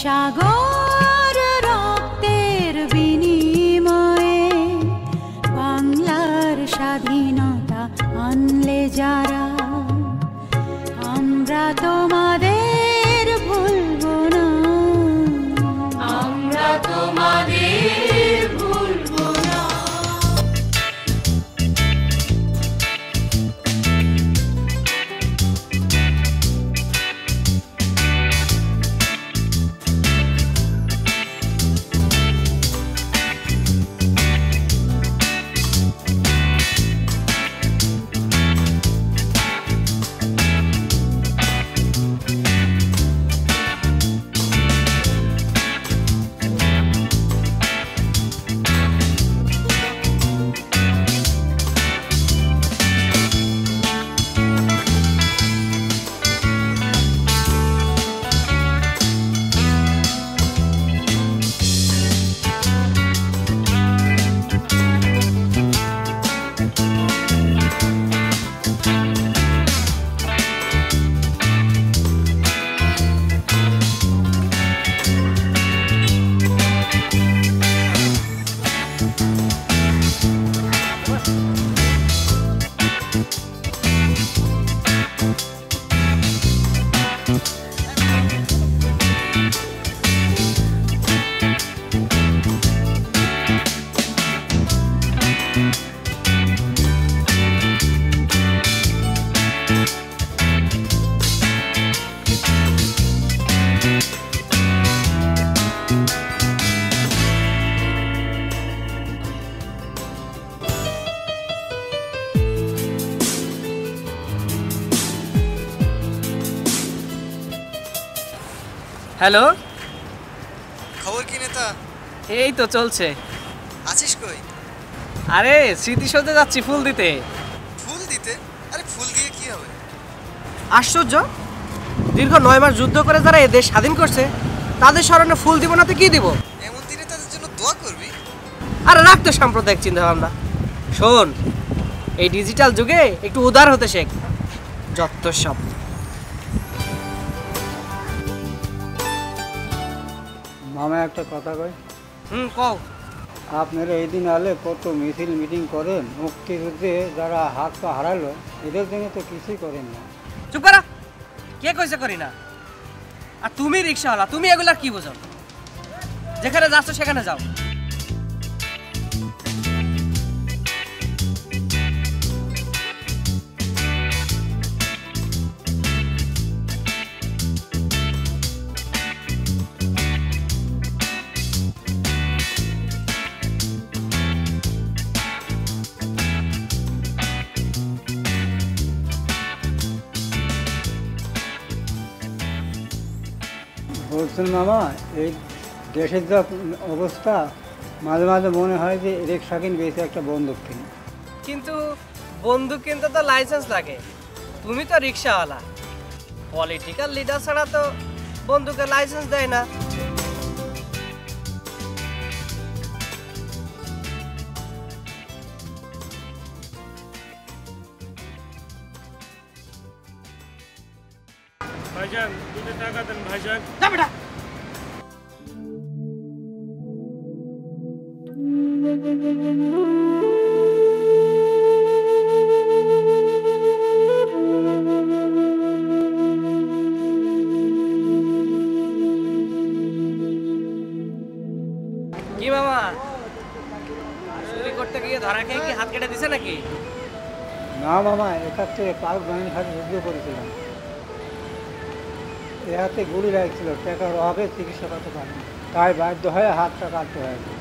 সাগর রক্তের বিনিময়ে বাংলার স্বাধীনতা আনলে যারা, আমরা তোমাদের ভুলবো না, আমরা তোমাদের ভুলবো না। হ্যালো, খবর কি নেতা? এই তো চলছে। আছিস কই? আরে স্মৃতিসৌধে যাচ্ছি ফুল দিতে। ফুল দিতে? আরে ফুল দিয়ে কি হবে? আশ্চর্য, দীর্ঘ 9 মাস যুদ্ধ করে যারা এই দেশ স্বাধীন করছে তাদের স্মরণে ফুল দিব না তো কি দিব? এমন দিনে তাদের জন্য দোয়া করবি? আরে রাখতো সাম্প্রদায়িক চিন্তা ভাবনা। শোন, এই ডিজিটাল যুগে একটু উদার হতে শেখ। যত সব মামা একটা কথা কই। কও। আপনারা এই দিন আলে কত মিছিল মিটিং করেন, মুক্তিযুদ্ধে যারা হাত পা হারালো এদের জন্য তো কিছুই করেন না। চুপ করা, কে কইছে করি না? আর তুমি রিক্সাওয়ালা, তুমি এগুলার কি বোঝো? যেখানে যাচ্ছ সেখানে যাও। বলছেন মামা, এই দেশের যা অবস্থা, মাঝে মাঝে মনে হয় যে রিক্সা কিন বেশি একটা বন্দুক কিনি। কিন্তু বন্দুক কিনতে তো লাইসেন্স লাগে। তুমি তো রিক্সাওয়ালা, পলিটিক্যাল লিডার ছাড়া তো বন্দুকের লাইসেন্স দেয় না। ভাইজান, 2 টাকা দেন ভাইজান। যা বেটা। কি মামা, চুরি করতে গিয়ে ধরা খেয়ে কি হাত কেটে দিছে নাকি? না মামা, 71-এ পাক বাহিনীর সাথে যুদ্ধ করেছিলাম। এ হাতে গুলি লাগছিল, টাকার অভাবে চিকিৎসা করতে পারিনি, তাই বাধ্য হয়ে হাতটা কাটতে হয়েছে।